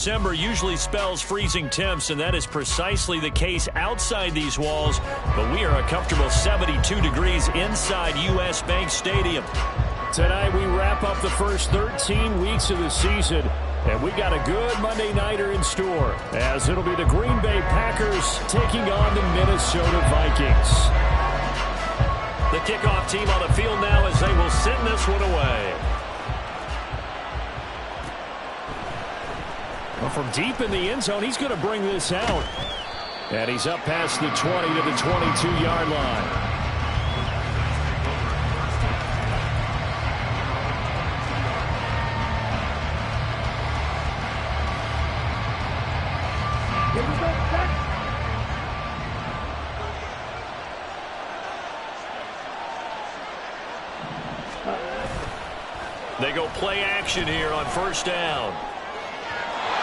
December usually spells freezing temps, and that is precisely the case outside these walls. But we are a comfortable 72 degrees inside U.S. Bank Stadium. Tonight we wrap up the first 13 weeks of the season, and we got a good Monday nighter in store, as it'll be the Green Bay Packers taking on the Minnesota Vikings. The kickoff team on the field now as they will send this one away. Well, from deep in the end zone, he's going to bring this out. And he's up past the 20 to the 22-yard line. They go play action here on first down.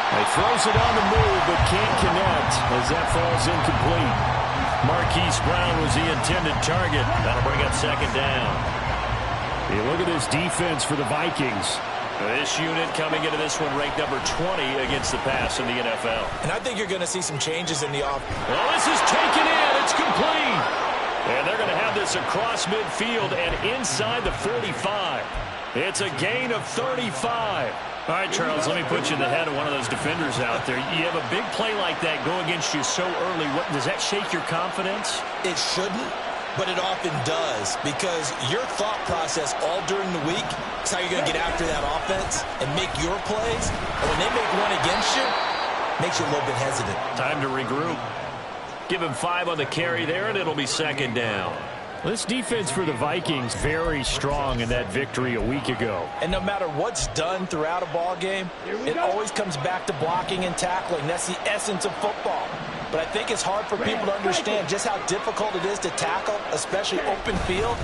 He throws it on the move, but can't connect as that falls incomplete. Marquise Brown was the intended target. That'll bring up second down. You look at this defense for the Vikings. This unit coming into this one ranked number 20 against the pass in the NFL. And I think you're going to see some changes in the offense. Well, this is taken in. It's complete. And they're going to have this across midfield and inside the 45. It's a gain of 35. All right, Charles, let me put you in the head of one of those defenders out there. You have a big play like that go against you so early. Does that shake your confidence? It shouldn't, but it often does, because your thought process all during the week is how you're going to get after that offense and make your plays. And when they make one against you, it makes you a little bit hesitant. Time to regroup. Give him 5 on the carry there, and it'll be second down. This defense for the Vikings very strong in that victory a week ago. And no matter what's done throughout a ball game, it always comes back to blocking and tackling. That's the essence of football. But I think it's hard for people to understand just how difficult it is to tackle, especially open field.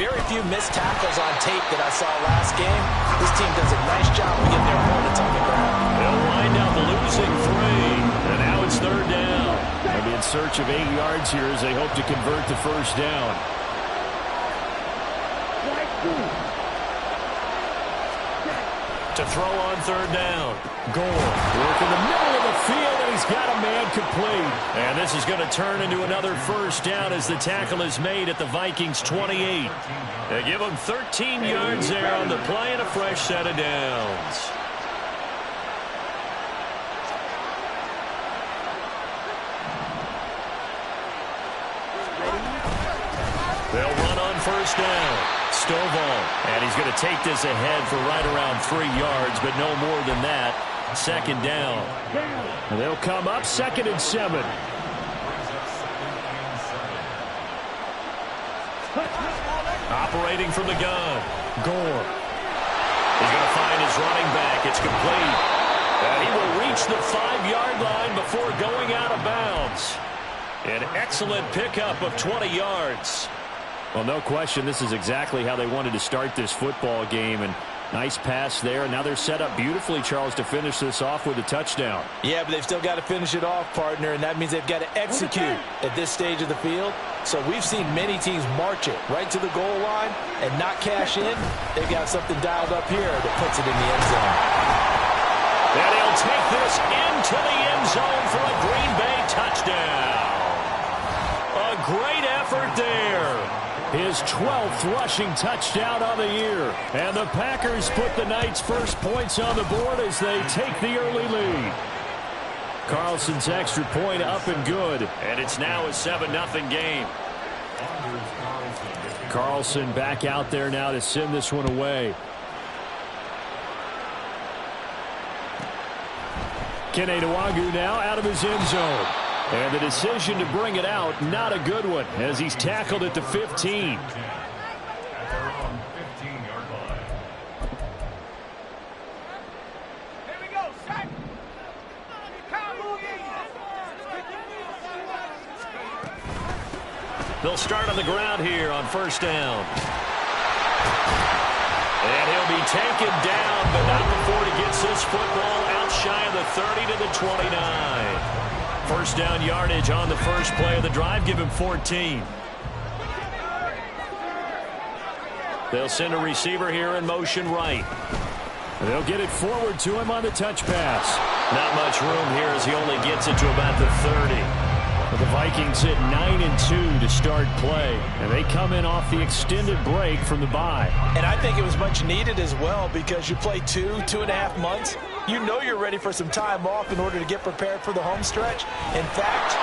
Very few missed tackles on tape that I saw last game. This team does a nice job of getting their opponents on the ground. They'll wind up losing 3, and now it's third down. They'll be in search of 8 yards here as they hope to convert the first down. To throw on third down. Gore work in the middle of the field, and he's got a man complete. And this is going to turn into another first down as the tackle is made at the Vikings 28. They give them 13 yards there on the play and a fresh set of downs. They'll run on first down. Stovall, and he's going to take this ahead for right around 3 yards, but no more than that. Second down. And they'll come up 2nd and 7. Operating from the gun. Gore. He's going to find his running back. It's complete. And he will reach the 5-yard line before going out of bounds. An excellent pickup of 20 yards. Well, no question, this is exactly how they wanted to start this football game. And nice pass there. Now they're set up beautifully, Charles, to finish this off with a touchdown. Yeah, but they've still got to finish it off, partner, and that means they've got to execute at this stage of the field. So we've seen many teams march it right to the goal line and not cash in. They've got something dialed up here that puts it in the end zone. And he'll take this into the end zone for a Green Bay touchdown. A great effort there. His 12th rushing touchdown on the year. And the Packers put the night's first points on the board as they take the early lead. Carlson's extra point up and good. And it's now a 7-0 game. Carlson back out there now to send this one away. Kene Nwangwu now out of his end zone. And the decision to bring it out, not a good one, as he's tackled at the 15. They'll start on the ground here on first down. And he'll be taken down, but not before he gets this football out shy of the 30 to the 29. First down yardage on the first play of the drive. Give him 14. They'll send a receiver here in motion right. They'll get it forward to him on the touch pass. Not much room here as he only gets it to about the 30. But the Vikings hit 9-2 to start play, and they come in off the extended break from the bye. And I think it was much needed as well because you play 2.5 months. You know you're ready for some time off in order to get prepared for the home stretch. In fact,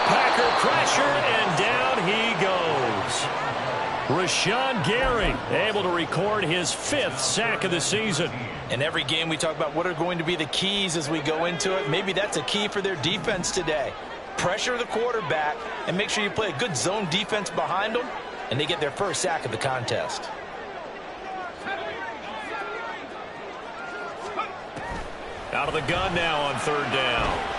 Packer pressure, and down he goes. Rashawn Gary able to record his 5th sack of the season. in every game we talk about what are going to be the keys as we go into it. Maybe that's a key for their defense today. Pressure the quarterback and make sure you play a good zone defense behind them, and they get their first sack of the contest. Out of the gun now on 3rd down.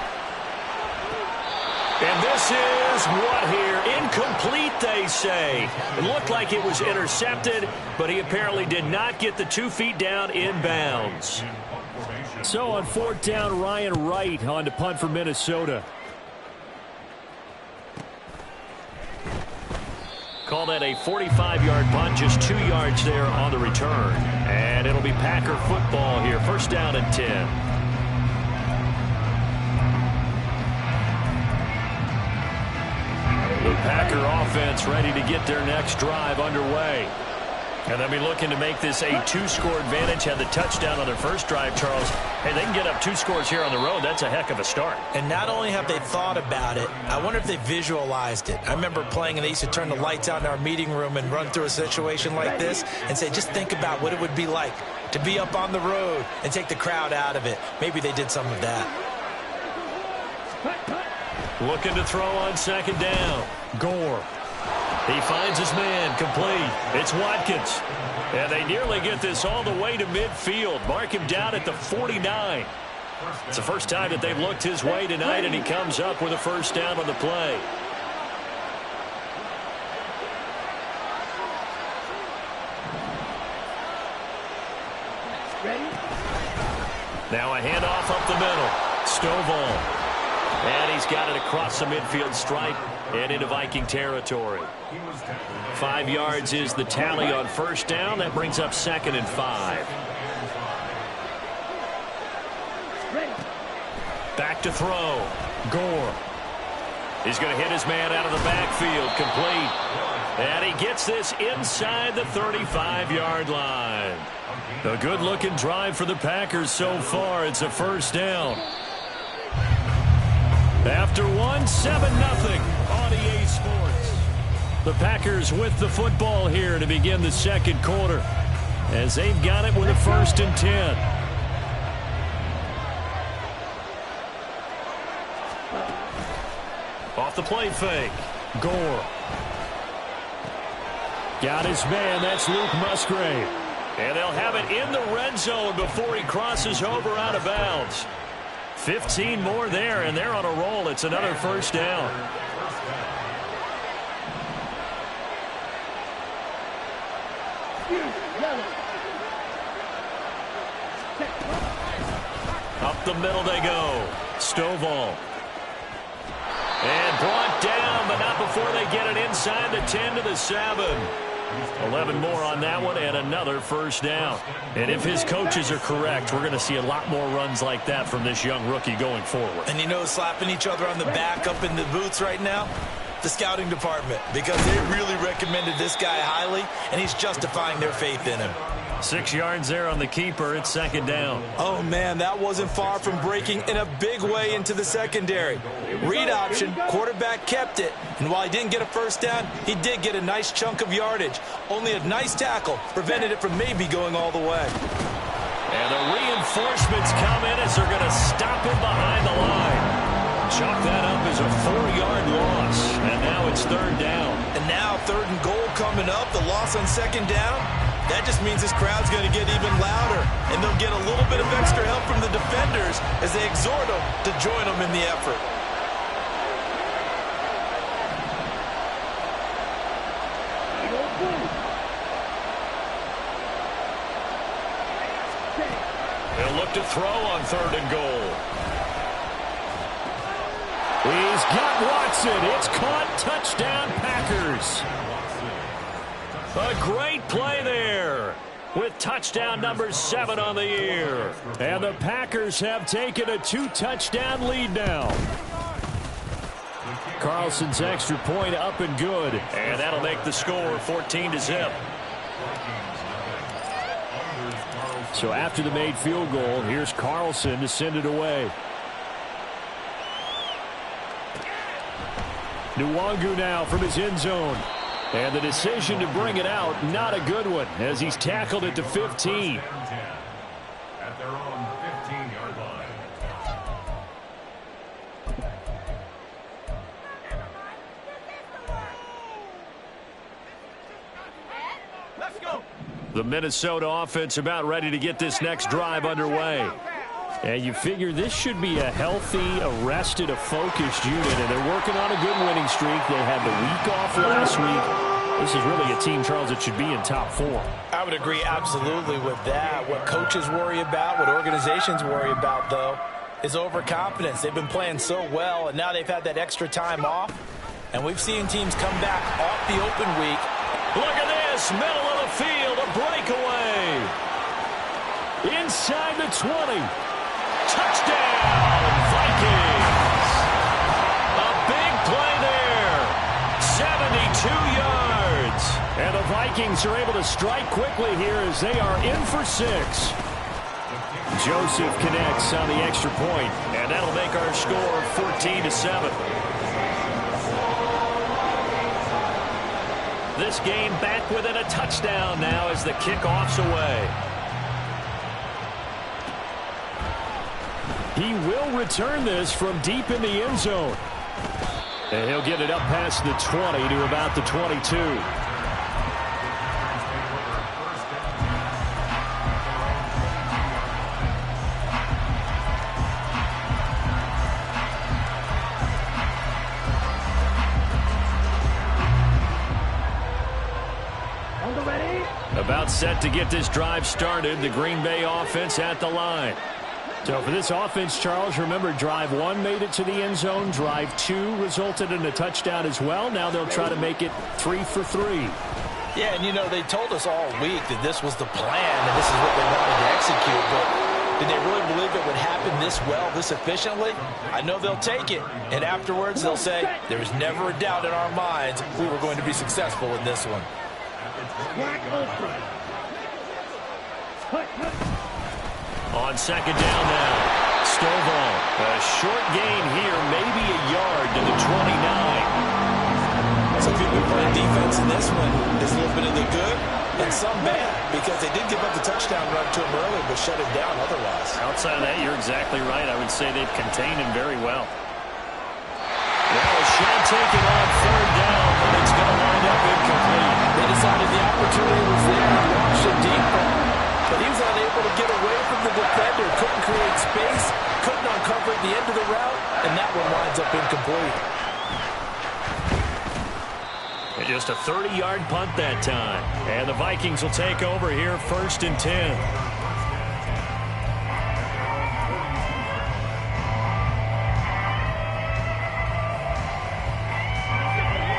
And this is what here? Incomplete, they say. It looked like it was intercepted, but he apparently did not get the 2 feet down inbounds. So on 4th down, Ryan Wright on to punt for Minnesota. Call that a 45-yard punt, just 2 yards there on the return. And it'll be Packer football here. 1st down and 10. The Packer offense ready to get their next drive underway. And they'll be looking to make this a 2-score advantage. Had the touchdown on their first drive, Charles. Hey, they can get up 2 scores here on the road. That's a heck of a start. And not only have they thought about it, I wonder if they visualized it. I remember playing and they used to turn the lights out in our meeting room and run through a situation like this and say, just think about what it would be like to be up on the road and take the crowd out of it. Maybe they did some of that. Looking to throw on 2nd down. Gore. He finds his man, complete. It's Watkins. And they nearly get this all the way to midfield. Mark him down at the 49. It's the first time that they've looked his way tonight, and he comes up with a 1st down on the play. Now a handoff up the middle. Stovall. And he's got it across the midfield stripe and into Viking territory. 5 yards is the tally on 1st down. That brings up 2nd and 5. Back to throw. Gore. He's going to hit his man out of the backfield. Complete. And he gets this inside the 35-yard line. A good-looking drive for the Packers so far. It's a 1st down. After 1, 7-0 on EA Sports. The Packers with the football here to begin the 2nd quarter as they've got it with a 1st and 10. Off the play fake. Gore. Got his man. That's Luke Musgrave. And they'll have it in the red zone before he crosses over out of bounds. 15 more there, and they're on a roll. It's another 1st down. Up the middle they go. Stovall. And brought down, but not before they get it inside the 10 to the 7. 11 more on that one, and another 1st down. And if his coaches are correct, we're going to see a lot more runs like that from this young rookie going forward. And you know, slapping each other on the back up in the booths right now, the scouting department, because they really recommended this guy highly, and he's justifying their faith in him. 6 yards there on the keeper. It's 2nd down. Oh, man, that wasn't far from breaking in a big way into the secondary. Read option, quarterback kept it. And while he didn't get a 1st down, he did get a nice chunk of yardage. Only a nice tackle prevented it from maybe going all the way. And the reinforcements come in as they're going to stop him behind the line. Chalk that up as a 4-yard loss. And now it's 3rd down. And now 3rd and goal coming up. The loss on 2nd down. That just means this crowd's going to get even louder. And they'll get a little bit of extra help from the defenders as they exhort them to join them in the effort. They'll look to throw on 3rd and goal. He's got Watson. It's caught. Touchdown, Packers. A great play there. with touchdown number 7 on the year. And the Packers have taken a 2-touchdown lead now. Carlson's extra point up and good. And that'll make the score 14-0. So after the made field goal, here's Carlson to send it away. Nwangu now from his end zone. And the decision to bring it out, not a good one, as he's tackled it to 15. At their own 15-yard line. Let's go. The Minnesota offense about ready to get this next drive underway. And you figure this should be a healthy, arrested, a focused unit, and they're working on a good winning streak. They had the week off last week. This is really a team, Charles, that should be in top 4. I would agree absolutely with that. What coaches worry about, what organizations worry about, though, is overconfidence. They've been playing so well, and now they've had that extra time off. And we've seen teams come back off the open week. Look at this, middle of the field, a breakaway. Inside the 20. Touchdown, Vikings. A big play there. 72 yards. And the Vikings are able to strike quickly here as they are in for 6. Joseph connects on the extra point. And that'll make our score 14-7. This game back within a touchdown now as the kickoff's away. He will return this from deep in the end zone. And he'll get it up past the 20 to about the 22. About set to get this drive started. The Green Bay offense at the line. So for this offense, Charles, remember drive 1 made it to the end zone. Drive 2 resulted in a touchdown as well. Now they'll try to make it 3 for 3. Yeah, and you know, they told us all week that this was the plan and this is what they wanted to execute. But did they really believe it would happen this well, this efficiently? I know they'll take it. And afterwards, they'll say, there was never a doubt in our minds we were going to be successful in this one. On second down now, Stovall. A short gain here, maybe a yard to the 29. Some people playing defense in this one is a little bit of the good and some bad because they did give up the touchdown run to him early but shut it down otherwise. Outside of that, you're exactly right. I would say they've contained him very well. Well, a shot taken on third down, but it's going to wind up incomplete. They decided the opportunity was there and launched a deep ball. But he was unable to get away from the defender, couldn't create space, couldn't uncover at the end of the route, and that one winds up incomplete. And just a 30-yard punt that time. And the Vikings will take over here 1st and 10.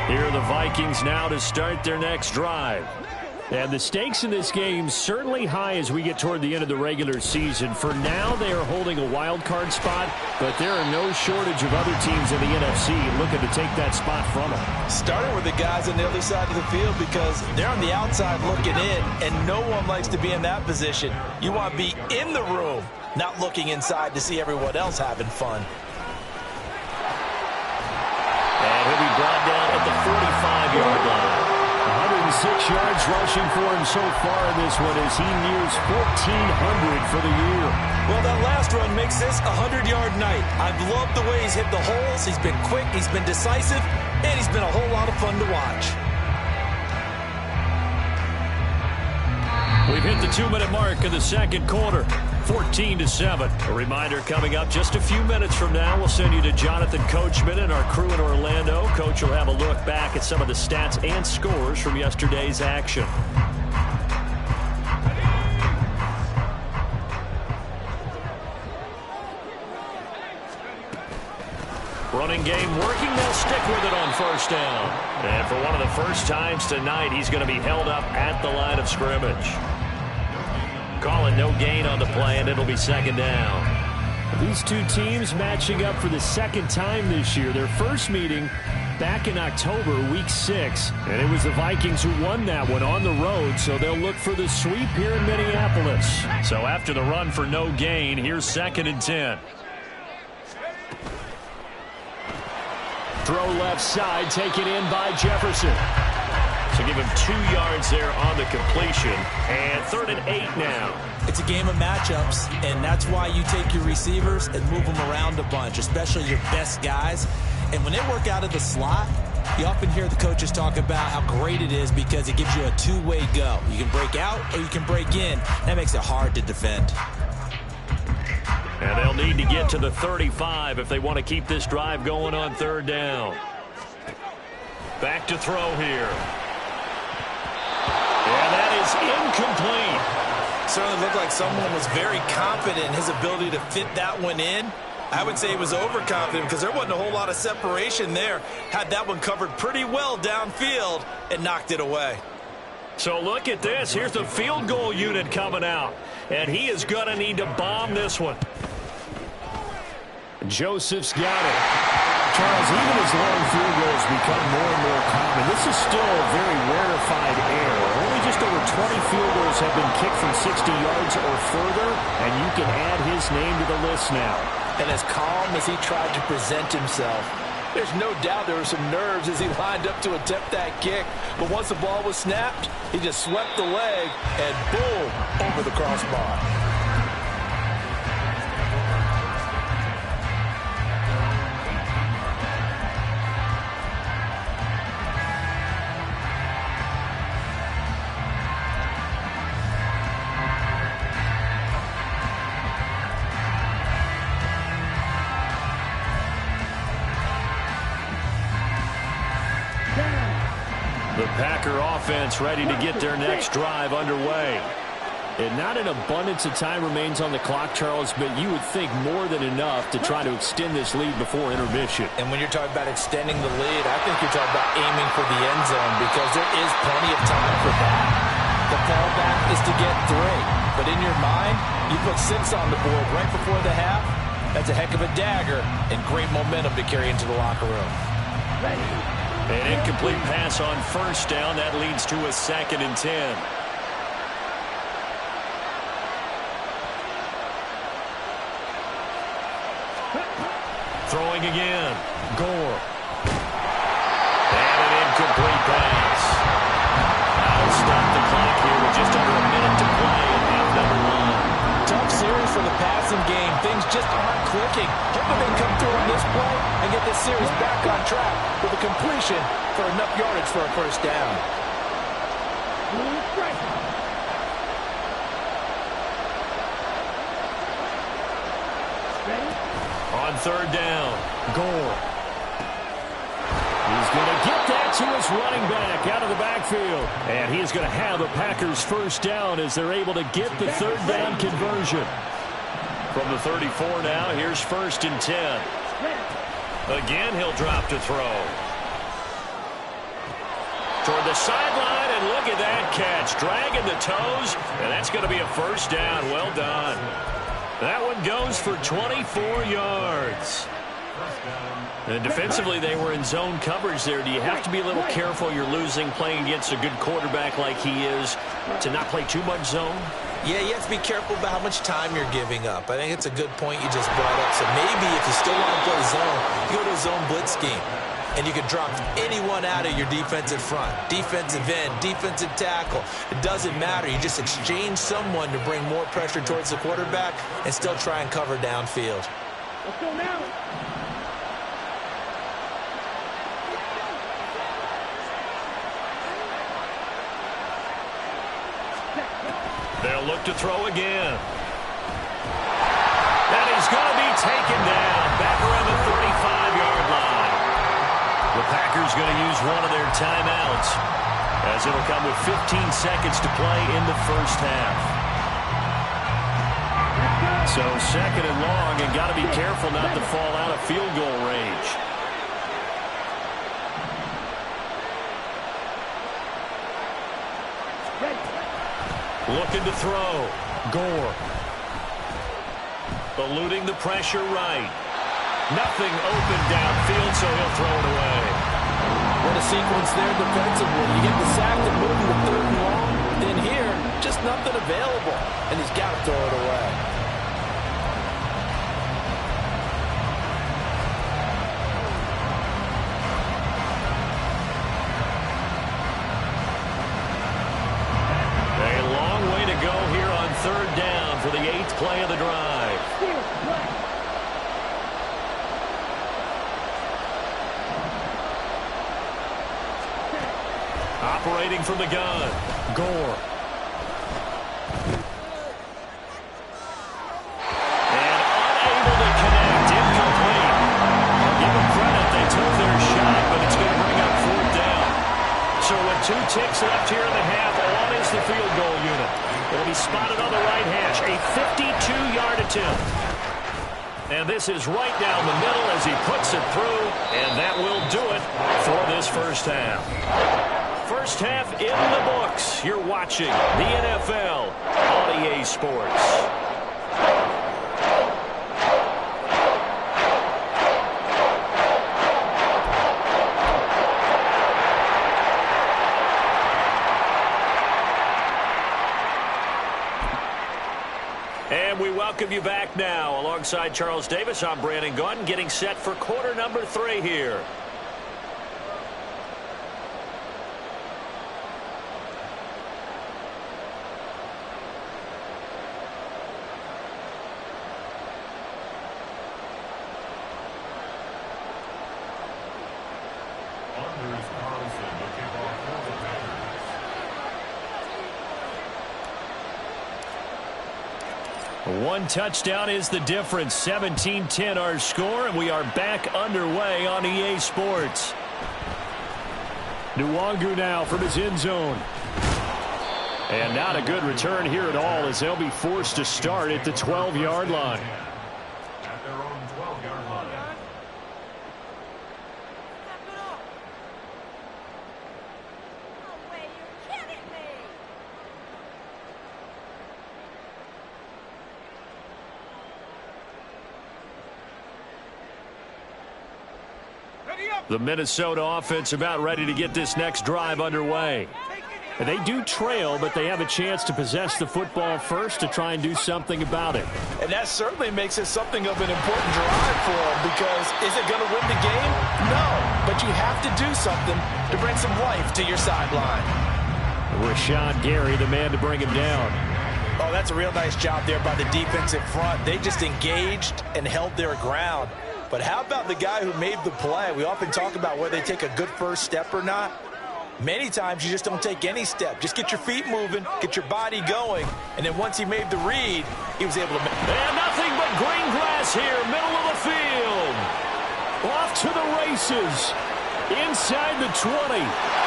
Here are the Vikings now to start their next drive. And the stakes in this game certainly high as we get toward the end of the regular season. For now, they are holding a wild card spot, but there are no shortage of other teams in the NFC looking to take that spot from them. Starting with the guys on the other side of the field because they're on the outside looking in, and no one likes to be in that position. You want to be in the room, not looking inside to see everyone else having fun. And he'll be brought down at the 45-yard line. 106 yards rushing for him so far in this one as he nears 1,400 for the year. Well, that last run makes this a 100-yard night. I've loved the way he's hit the holes. He's been quick, he's been decisive, and he's been a whole lot of fun to watch. We've hit the 2-minute mark of the second quarter. 14-7. A reminder coming up just a few minutes from now. We'll send you to Jonathan Coachman and our crew in Orlando. Coach will have a look back at some of the stats and scores from yesterday's action. Running game working. They'll stick with it on first down. And for one of the first times tonight, he's going to be held up at the line of scrimmage. Calling no gain on the play, and it'll be second down. These two teams matching up for the second time this year. Their first meeting back in October, week 6. And it was the Vikings who won that one on the road, so they'll look for the sweep here in Minneapolis. So after the run for no gain, here's 2nd and 10. Throw left side, taken in by Jefferson. So give him 2 yards there on the completion. And 3rd and 8 now. It's a game of matchups, and that's why you take your receivers and move them around a bunch, especially your best guys. And when they work out of the slot, you often hear the coaches talk about how great it is because it gives you a two-way go. You can break out or you can break in. That makes it hard to defend. And they'll need to get to the 35 if they want to keep this drive going on 3rd down. Back to throw here. And that is incomplete. Certainly looked like someone was very confident in his ability to fit that one in. I would say he was overconfident because there wasn't a whole lot of separation there. Had that one covered pretty well downfield and knocked it away. So look at this. Here's the field goal unit coming out. And he is going to need to bomb this one. Joseph's got it. Charles, even as long field goals become more and more common, this is still a very rarefied error. Only just over 20 field goals have been kicked from 60 yards or further, and you can add his name to the list now. And as calm as he tried to present himself, there's no doubt there were some nerves as he lined up to attempt that kick. But once the ball was snapped, he just swept the leg and boom, over the crossbar. The Packer offense ready to get their next drive underway. And not an abundance of time remains on the clock, Charles, but you would think more than enough to try to extend this lead before intermission. And when you're talking about extending the lead, I think you're talking about aiming for the end zone because there is plenty of time for that. The fallback is to get 3. But in your mind, you put 6 on the board right before the half. That's a heck of a dagger and great momentum to carry into the locker room. An incomplete pass on 1st down. That leads to a 2nd and 10. Throwing again. Gore. And an incomplete pass. I'll stop the clock here with just under a minute to play in half number 1. Tough series for the passing game. Things just aren't clicking. Hoping they can come through on this play and get this series back on track with a completion for enough yardage for a 1st down. On 3rd down, Gore. He's going to get that to his running back out of the backfield. And he's going to have a Packers 1st down as they're able to get the 3rd down conversion. From the 34 now, here's 1st and 10. Again, he'll drop to throw. Toward the sideline, and look at that catch. Dragging the toes, and that's going to be a 1st down. Well done. That one goes for 24 yards. And defensively, they were in zone coverage there. Do you have to be a little careful? You're losing playing against a good quarterback like he is to not play too much zone? Yeah, you have to be careful about how much time you're giving up. I think it's a good point you just brought up. So maybe if you still want to play zone, you go to a zone blitz scheme. And you can drop anyone out of your defensive front. Defensive end, defensive tackle. It doesn't matter. You just exchange someone to bring more pressure towards the quarterback and still try and cover downfield. Let's go now. They'll look to throw again. And he's going to be taken down back around the 35-yard line. The Packers going to use one of their timeouts as it'll come with 15 seconds to play in the 1st half. So 2nd and long, and got to be careful not to fall out of field goal range. Looking to throw. Gore. Eluding the pressure right. Nothing open downfield, so he'll throw it away. What a sequence there defensively. You get the sack to move to 3rd and long. Then here, just nothing available. And he's got to throw it away. A long way to go here on 3rd down for the 8th play of the drive. Operating from the gun. Gore. And unable to connect. Incomplete. I'll give them credit. They took their shot, but it's going to bring up 4th down. So with 2 ticks left here in the half, on is the field goal unit. It'll be spotted on the right hash. A 52-yard attempt. And this is right down the middle as he puts it through. And that will do it for this first half. First half in the books. You're watching the NFL on EA Sports. And we welcome you back now. Alongside Charles Davis, I'm Brandon Gaudin, getting set for quarter number 3 here. One touchdown is the difference. 17-10 our score, and we are back underway on EA Sports. Nwangu now from his end zone. And not a good return here at all as they'll be forced to start at the 12-yard line. At their own 12-yard line. The Minnesota offense about ready to get this next drive underway. They do trail, but they have a chance to possess the football first to try and do something about it. And that certainly makes it something of an important drive for them, because is it going to win the game? No, but you have to do something to bring some life to your sideline. Rashawn Gary, the man to bring him down. Oh, that's a real nice job there by the defensive front. They just engaged and held their ground. But how about the guy who made the play? We often talk about whether they take a good first step or not. Many times you just don't take any step. Just get your feet moving, get your body going, and then once he made the read, he was able to make it. And nothing but green grass here, middle of the field. Off to the races. Inside the 20.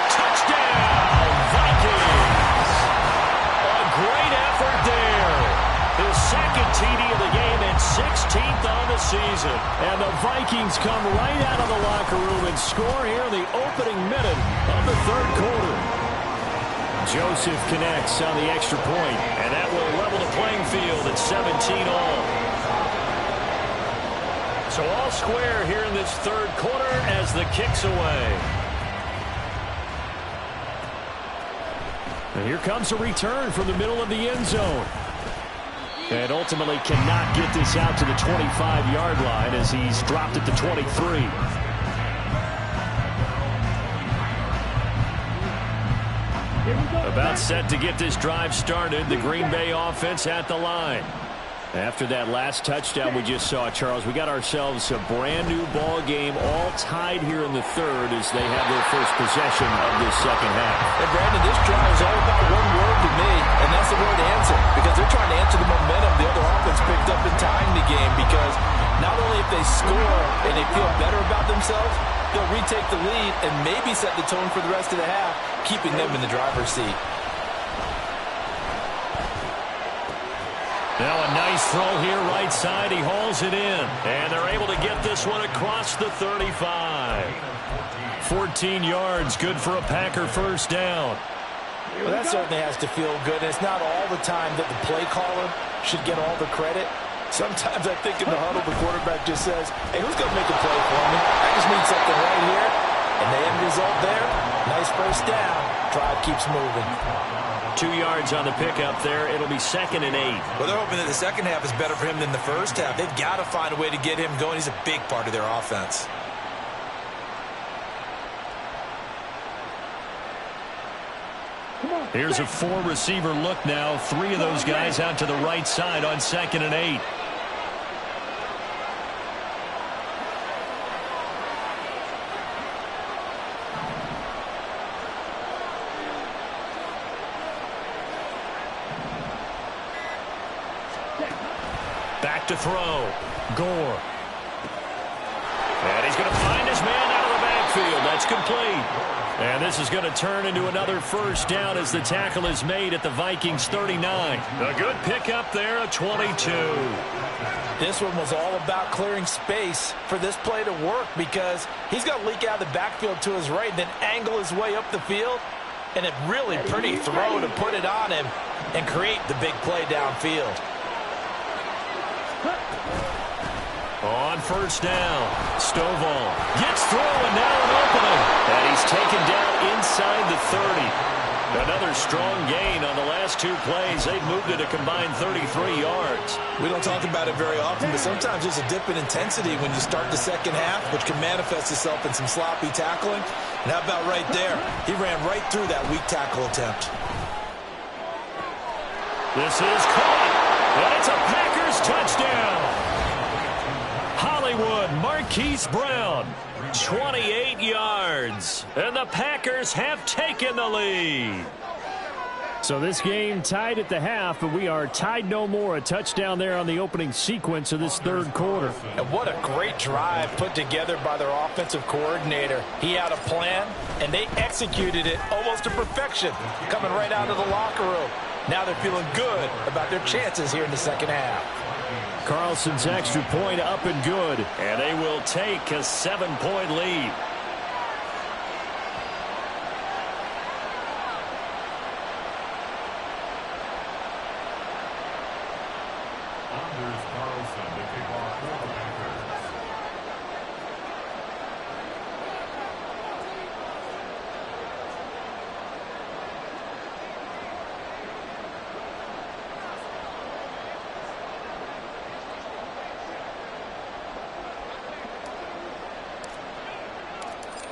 Touchdown, Vikings. A great effort there. His second TD of the game and 16th on the season. And the Vikings come right out of the locker room and score here in the opening minute of the 3rd quarter. Joseph connects on the extra point, and that will level the playing field at 17 all. So all square here in this 3rd quarter as the kick's away. And here comes a return from the middle of the end zone. And ultimately cannot get this out to the 25-yard line as he's dropped at the 23. About set to get this drive started. The Green Bay offense at the line. After that last touchdown we just saw, Charles, we got ourselves a brand new ball game, all tied here in the 3rd as they have their first possession of this second half. And Brandon, this drive is all about one word to me, and that's the word answer, because they're trying to answer the momentum the other offense picked up in tying the game, because not only if they score and they feel better about themselves, they'll retake the lead and maybe set the tone for the rest of the half, keeping them in the driver's seat. Now a nice throw here right side. He hauls it in. And they're able to get this one across the 35. 14 yards, good for a Packer first down. Well, that certainly has to feel good. And it's not all the time that the play caller should get all the credit. Sometimes I think in the huddle, the quarterback just says, hey, who's going to make a play for me? I just need something right here. And the end result there, nice first down. Drive keeps moving. 2 yards on the pickup there. It'll be 2nd and 8. Well, they're hoping that the second half is better for him than the first half. They've got to find a way to get him going. He's a big part of their offense. Here's a 4-receiver look now. 3 of those guys out to the right side on 2nd and 8. Back to throw. Gore. And he's going to find his man out of the backfield. That's complete. And this is going to turn into another first down as the tackle is made at the Vikings 39. A good pickup there, a 22. This one was all about clearing space for this play to work because he's going to leak out of the backfield to his right, then angle his way up the field. And a really pretty throw to put it on him and create the big play downfield. On first down, Stovall gets through and now an opening. And he's taken down inside the 30. Another strong gain on the last 2 plays. They've moved it a combined 33 yards. We don't talk about it very often, but sometimes there's a dip in intensity when you start the second half, which can manifest itself in some sloppy tackling. And how about right there? He ran right through that weak tackle attempt. This is caught, and it's a Packers touchdown. Hollywood, Marquise Brown, 28 yards, and the Packers have taken the lead. So this game tied at the half, but we are tied no more. A touchdown there on the opening sequence of this third quarter. And what a great drive put together by their offensive coordinator. He had a plan, and they executed it almost to perfection, coming right out of the locker room. Now they're feeling good about their chances here in the second half. Carlson's extra point up and good. And they will take a 7-point lead. Anders Carlson to kick off for the Packers.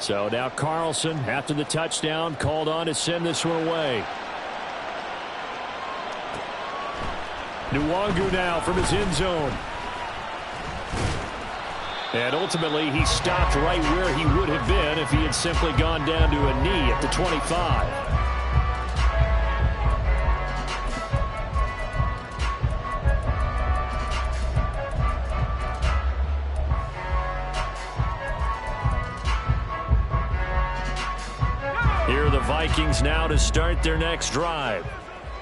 So now Carlson, after the touchdown, called on to send this one away. Nwangu now from his end zone. And ultimately, he stopped right where he would have been if he had simply gone down to a knee at the 25. Here are the Vikings now to start their next drive.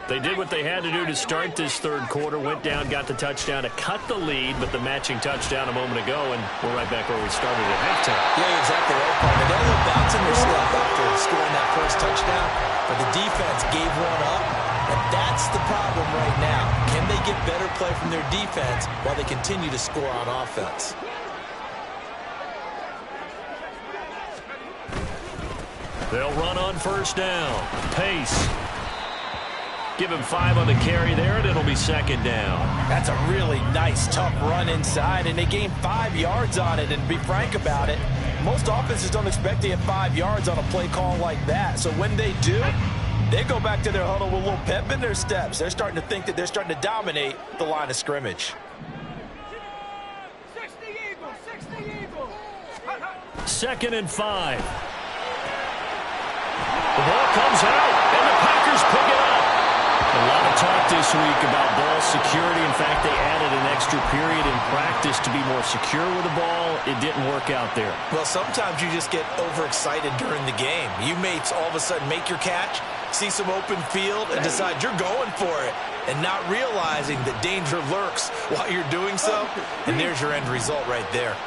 They did what they had to do to start this third quarter, went down, got the touchdown to cut the lead, but the matching touchdown a moment ago, and we're right back where we started at halftime. Yeah, exactly right, Paul. They got a little bounce in their step after scoring that first touchdown, but the defense gave one up, and that's the problem right now. Can they get better play from their defense while they continue to score on offense? They'll run on first down. Pace. Give him 5 on the carry there, and it'll be second down. That's a really nice, tough run inside, and they gained 5 yards on it. And to be frank about it, most offenses don't expect to get 5 yards on a play call like that. So when they do, they go back to their huddle with a little pep in their steps. They're starting to think that they're starting to dominate the line of scrimmage. 2nd and 5. The ball comes out, and the Packers pick it up. A lot of talk this week about ball security. In fact, they added an extra period in practice to be more secure with the ball. It didn't work out there. Well, sometimes you just get overexcited during the game. You may all of a sudden make your catch, see some open field, and decide you're going for it, and not realizing that danger lurks while you're doing so. And there's your end result right there.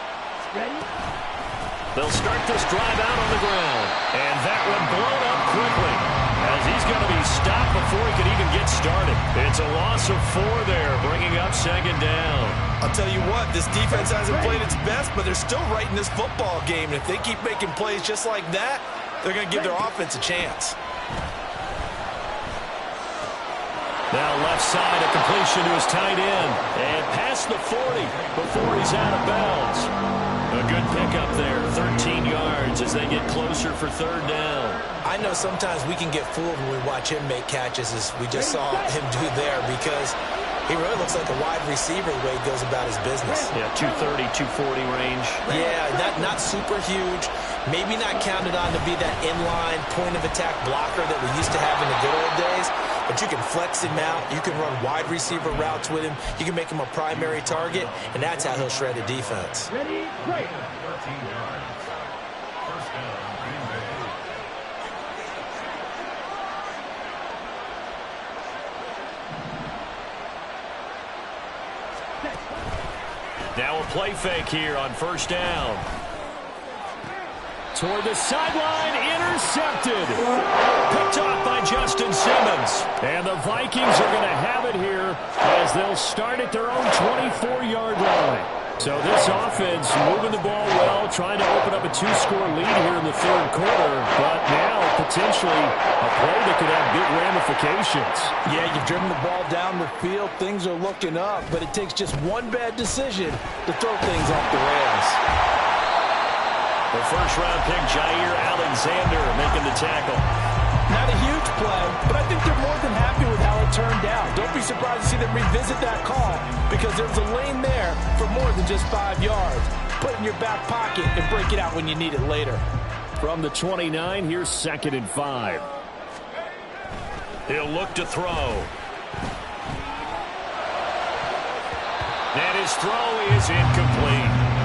They'll start this drive out on the ground. And that one blown up quickly as he's going to be stopped before he could even get started. It's a loss of 4 there, bringing up second down. I'll tell you what, this defense hasn't played its best, but they're still right in this football game. And if they keep making plays just like that, they're going to give their offense a chance. Now left side, a completion to his tight end. And past the 40 before he's out of bounds. A good pickup there, 13 yards as they get closer for third down. I know sometimes we can get fooled when we watch him make catches, as we just saw him do there, because he really looks like a wide receiver the way he goes about his business. Yeah, 230, 240 range. Yeah, not super huge. Maybe not counted on to be that inline point-of-attack blocker that we used to have in the good old days. But you can flex him out. You can run wide receiver routes with him. You can make him a primary target, and that's how he'll shred a defense. Ready, break. 13 yards. First down, Green Bay. Now a play fake here on first down. Toward the sideline, intercepted. Picked off by Justin Simmons. And the Vikings are going to have it here as they'll start at their own 24-yard line. So this offense moving the ball well, trying to open up a 2-score lead here in the third quarter, but now potentially a play that could have big ramifications. Yeah, you've driven the ball down the field. Things are looking up, but it takes just one bad decision to throw things off the rails. The first-round pick, Jair Alexander, making the tackle. Not a huge play, but I think they're more than happy with how it turned out. Don't be surprised to see them revisit that call, because there's a lane there for more than just 5 yards. Put it in your back pocket and break it out when you need it later. From the 29, here's 2nd and 5. He'll look to throw. And his throw is incomplete.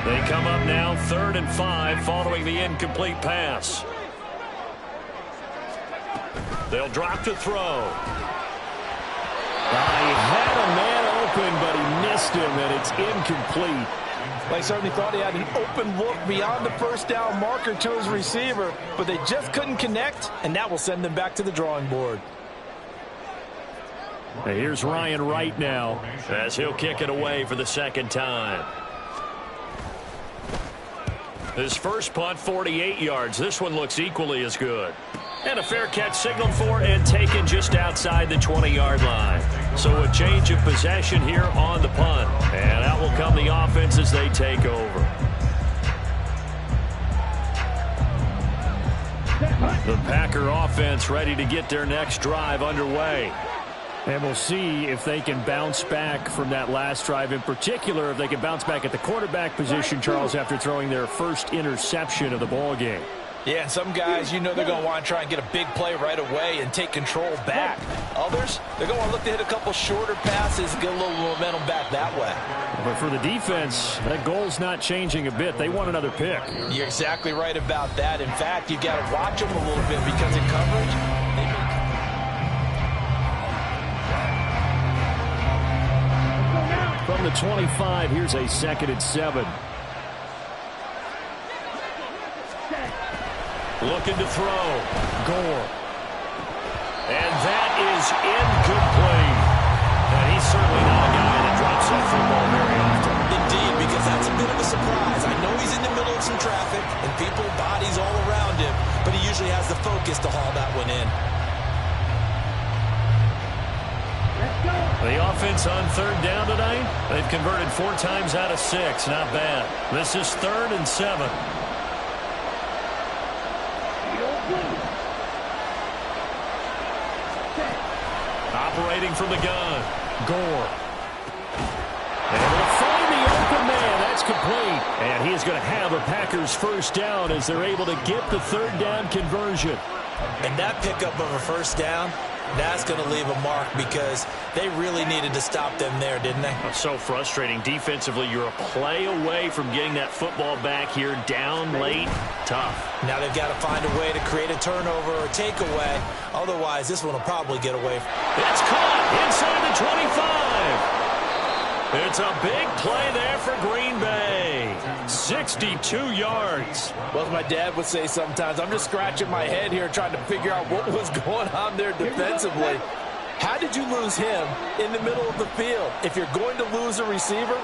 They come up now 3rd and 5 following the incomplete pass. They'll drop to throw. He had a man open, but he missed him, and it's incomplete. They certainly thought he had an open look beyond the first down marker to his receiver, but they just couldn't connect, and that will send them back to the drawing board. Here's Ryan Wright now, as he'll kick it away for the second time. His first punt, 48 yards. This one looks equally as good. And a fair catch signaled for and taken just outside the 20-yard line. So a change of possession here on the punt. And out will come the offense as they take over. The Packer offense ready to get their next drive underway. And we'll see if they can bounce back from that last drive. In particular, if they can bounce back at the quarterback position, Charles, after throwing their first interception of the ball game. Yeah, and some guys, you know they're going to want to try and get a big play right away and take control back. Others, they're going to look to hit a couple shorter passes and get a little momentum back that way. But for the defense, that goal's not changing a bit. They want another pick. You're exactly right about that. In fact, you've got to watch them a little bit because in coverage, From the 25, here's a 2nd and 7. Looking to throw. Gore. And that is incomplete. And he's certainly not a guy that drops that football very often. Indeed, because that's a bit of a surprise. I know he's in the middle of some traffic and people, bodies all around him, but he usually has the focus to haul that one in. The offense on 3rd down tonight, they've converted 4 times out of 6. Not bad. This is 3rd and 7. Operating from the gun. Gore. Able to find the open man. That's complete. And he is going to have a Packers first down as they're able to get the 3rd down conversion. And that pickup of a first down, That's going to leave a mark because they really needed to stop them there, didn't they? So frustrating. Defensively, you're a play away from getting that football back here. Down late, tough. Now they've got to find a way to create a turnover or takeaway. Otherwise, this one will probably get away. It's caught inside the 25. It's a big play there for Green Bay. 62 yards. Well, as my dad would say sometimes, I'm just scratching my head here trying to figure out what was going on there defensively. How did you lose him in the middle of the field? If you're going to lose a receiver,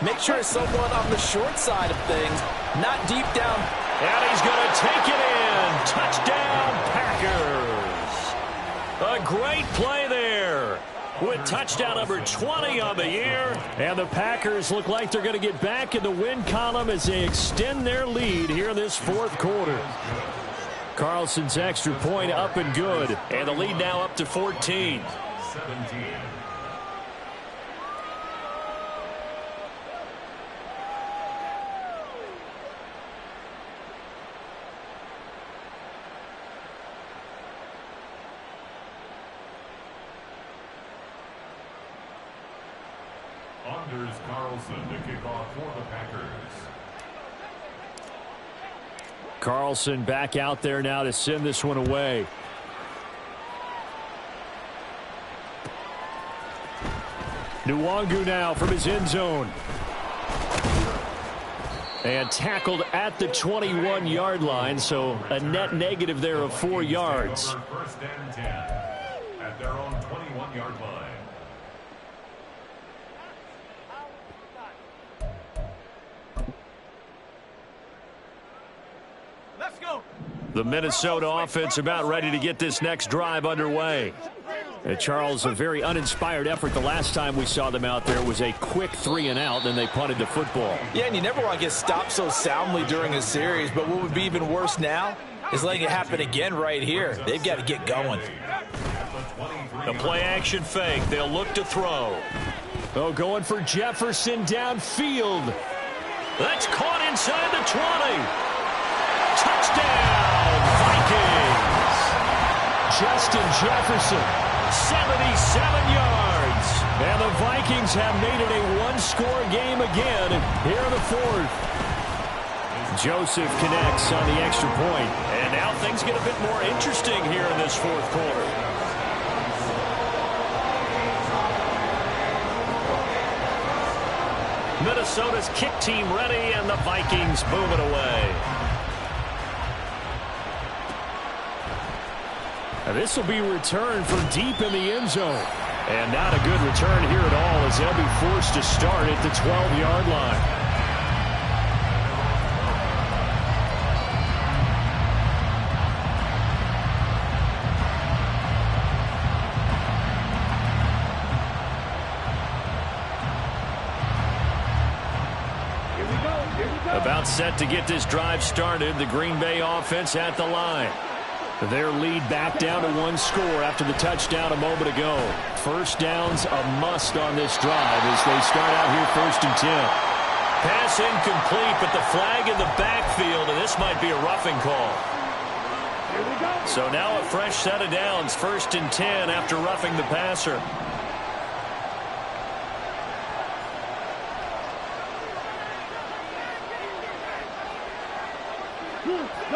make sure it's someone on the short side of things, not deep down. And he's going to take it in. Touchdown, Packers. A great play there, with touchdown number 20 on the year. And the Packers look like they're going to get back in the win column as they extend their lead here in this fourth quarter. Carlson's extra point up and good. And the lead now up to 14. 17. Anders Carlson to kick off for the Packers. Carlson back out there now to send this one away. Nwangu now from his end zone. And tackled at the 21-yard line, so a net negative there of 4 yards. First and 10 at their own 21-yard line. The Minnesota offense about ready to get this next drive underway. And Charles, a very uninspired effort the last time we saw them out there was a quick 3-and-out, then they punted the football. Yeah, and you never want to get stopped so soundly during a series, but what would be even worse now is letting it happen again right here. They've got to get going. The play-action fake. They'll look to throw. Oh, going for Jefferson downfield. That's caught inside the 20. Touchdown, Vikings. Justin Jefferson. 77 yards. And the Vikings have made it a one-score game again here in the fourth. Joseph connects on the extra point. And now things get a bit more interesting here in this fourth quarter. Minnesota's kick team ready, and the Vikings move it away. And this will be returned from deep in the end zone. And not a good return here at all as they'll be forced to start at the 12-yard line. About set to get this drive started, the Green Bay offense at the line. Their lead back down to one score after the touchdown a moment ago. First down's a must on this drive as they start out here 1st and 10. Pass incomplete, but the flag in the backfield, and this might be a roughing call. So now a fresh set of downs, 1st and 10 after roughing the passer.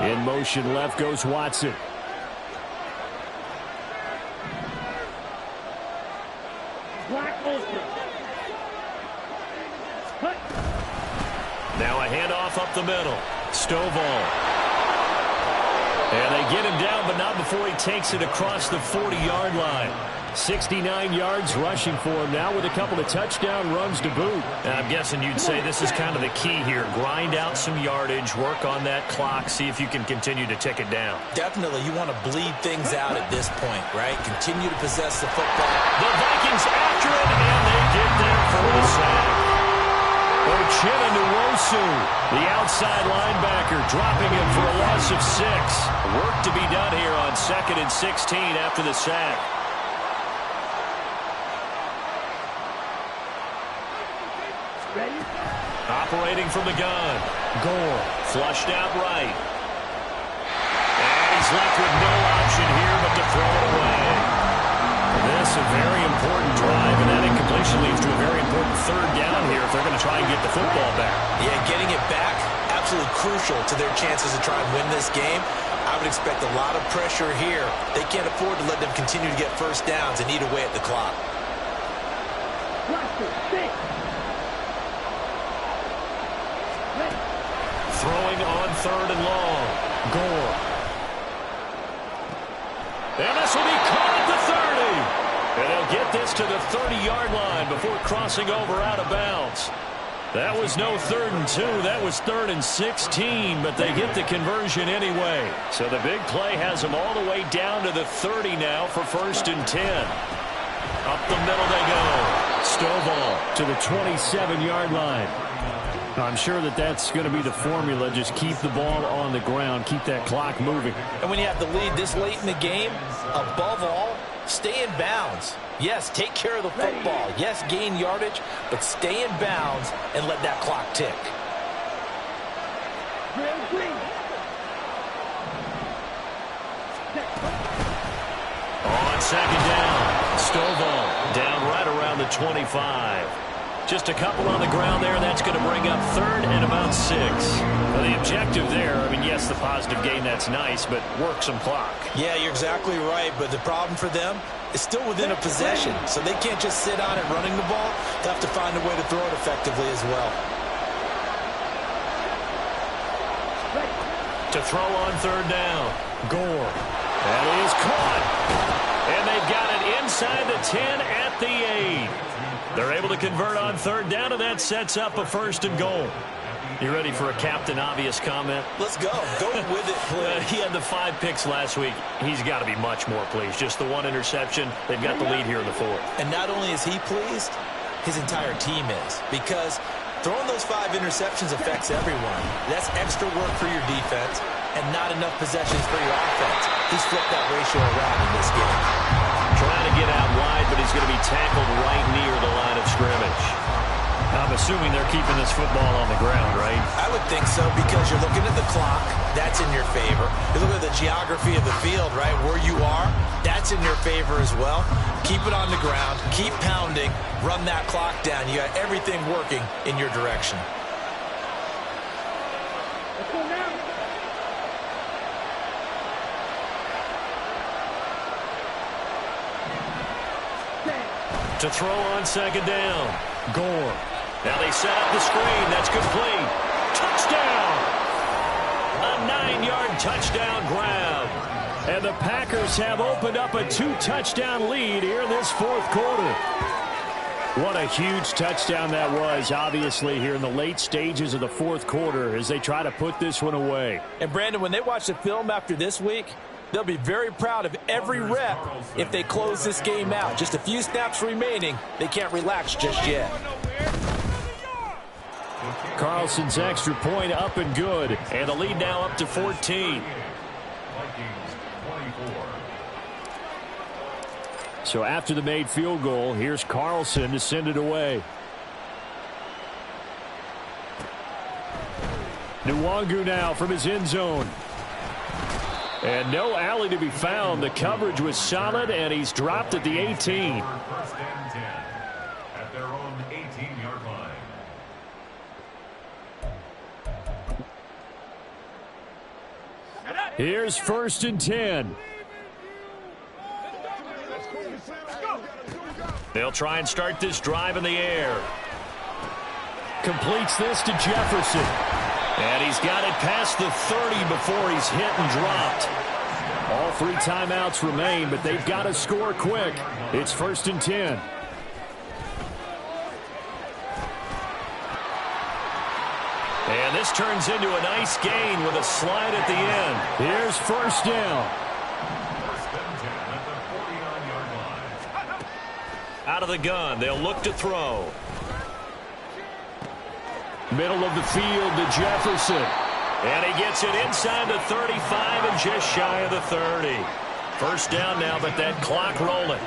In motion left goes Watson. Now a handoff up the middle. Stovall. And they get him down, but not before he takes it across the 40-yard line. 69 yards rushing for him now with a couple of touchdown runs to boot. I'm guessing you'd say this is kind of the key here. Grind out some yardage, work on that clock, see if you can continue to tick it down. Definitely, you want to bleed things out at this point, right? Continue to possess the football. The Vikings after it, and they get there for the sack. Uchenna Nwosu, the outside linebacker, dropping him for a loss of 6. Work to be done here on 2nd and 16 after the sack. Operating from the gun. Gore. Flushed out right. And he's left with no option here but to throw it away. this a very important drive, and that incompletion leads to a very important third down here if they're going to try and get the football back. Yeah, getting it back, absolutely crucial to their chances to try and win this game. I would expect a lot of pressure here. They can't afford to let them continue to get first downs and eat away at the clock. Throwing on third and long. Gore. And this will be caught at the 30. And they'll get this to the 30-yard line before crossing over out of bounds. That was no 3rd and 2. That was 3rd and 16, but they get the conversion anyway. So the big play has them all the way down to the 30 now for 1st and 10. Up the middle they go. Stovall to the 27-yard line. I'm sure that that's going to be the formula. Just keep the ball on the ground. Keep that clock moving. And when you have the lead this late in the game, above all, stay in bounds. Yes, take care of the football. Yes, gain yardage, but stay in bounds and let that clock tick. On 2nd down, Stovall down right around the 25. Just a couple on the ground there. That's going to bring up 3rd and about 6. Well, the objective there, I mean, yes, the positive gain, that's nice, but work some clock. Yeah, you're exactly right, but the problem for them is still within a possession, so they can't just sit on it running the ball. They have to find a way to throw it effectively as well. To throw on 3rd down, Gore. That is caught. And they've got it inside the 10 at the 8. They're able to convert on 3rd down, and that sets up a 1st and goal. You ready for a Captain Obvious comment? Let's go. Go with it, please. He had the 5 picks last week. He's got to be much more pleased. Just the 1 interception. They've got the lead here in the 4th. And not only is he pleased, his entire team is. Because throwing those 5 interceptions affects everyone. That's extra work for your defense and not enough possessions for your offense. He's flipped that ratio around in this game. Trying to get out wide, but he's going to be tackled right near the line of scrimmage. I'm assuming they're keeping this football on the ground, right? I would think so, because you're looking at the clock. That's in your favor. You're looking at the geography of the field, right? Where you are, that's in your favor as well. Keep it on the ground. Keep pounding. Run that clock down. You got everything working in your direction. Let's go now. To throw on 2nd down, Gore. Now they set up the screen. That's complete. Touchdown! A 9-yard touchdown grab. And the Packers have opened up a 2-touchdown lead here in this 4th quarter. What a huge touchdown that was, obviously, here in the late stages of the 4th quarter as they try to put this one away. And, Brandon, when they watch the film after this week, they'll be very proud of every rep if they close this game out. Just a few snaps remaining. They can't relax just yet. Carlson's extra point up and good. And the lead now up to 14. So after the made field goal, here's Carlson to send it away. Nwangu now from his end zone. And no alley to be found. The coverage was solid, and he's dropped at the 18. 1st and 10 at their own 18-yard line. Here's 1st and 10. They'll try and start this drive in the air. Completes this to Jefferson. And he's got it past the 30 before he's hit and dropped. All 3 timeouts remain, but they've got to score quick. It's 1st and 10. And this turns into a nice gain with a slide at the end. Here's 1st down. 1st and 10 at the 49-yard line. Out of the gun, they'll look to throw. Middle of the field to Jefferson. And he gets it inside the 35 and just shy of the 30. 1st down now, but that clock rolling.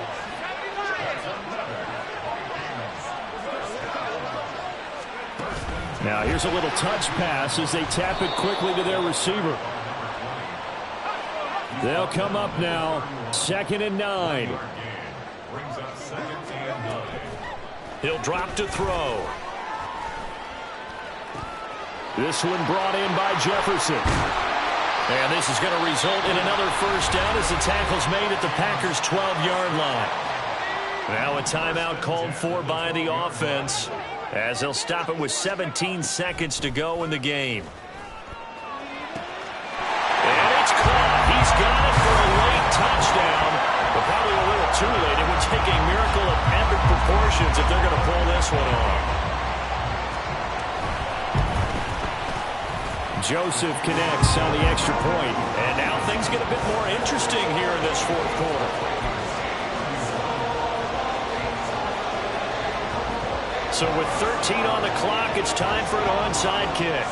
Now here's a little touch pass as they tap it quickly to their receiver. They'll come up now, 2nd and 9. He'll drop to throw. This one brought in by Jefferson. And this is going to result in another first down as the tackle's made at the Packers' 12-yard line. Now a timeout called for by the offense as they'll stop it with 17 seconds to go in the game. And it's caught. He's got it for a late touchdown, but probably a little too late. It would take a miracle of epic proportions if they're going to pull this one off. Joseph connects on the extra point. And now things get a bit more interesting here in this fourth quarter. So with 13 on the clock, it's time for an onside kick.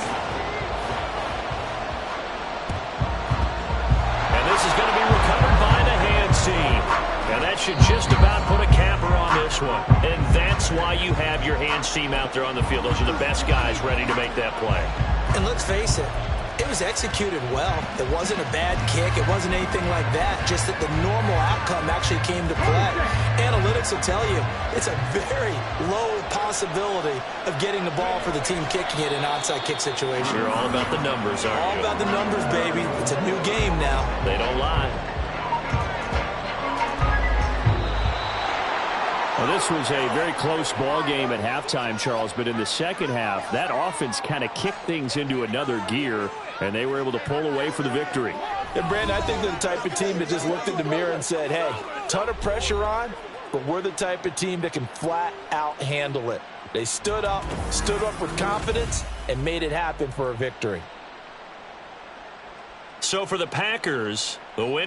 And this is going to be recovered by the hands team. And that should just about put a capper on this one. And that's why you have your hands team out there on the field. Those are the best guys ready to make that play. And let's face it, it was executed well. It wasn't a bad kick. It wasn't anything like that. Just that the normal outcome actually came to play. Analytics will tell you it's a very low possibility of getting the ball for the team kicking it in an onside kick situation. You're all about the numbers, aren't you? All about the numbers, baby. It's a new game now. They don't lie. Well, this was a very close ball game at halftime, Charles, but in the second half, that offense kind of kicked things into another gear, and they were able to pull away for the victory. And, Brandon, I think they're the type of team that just looked in the mirror and said, hey, ton of pressure on, but we're the type of team that can flat out handle it. They stood up with confidence, and made it happen for a victory. So for the Packers, the win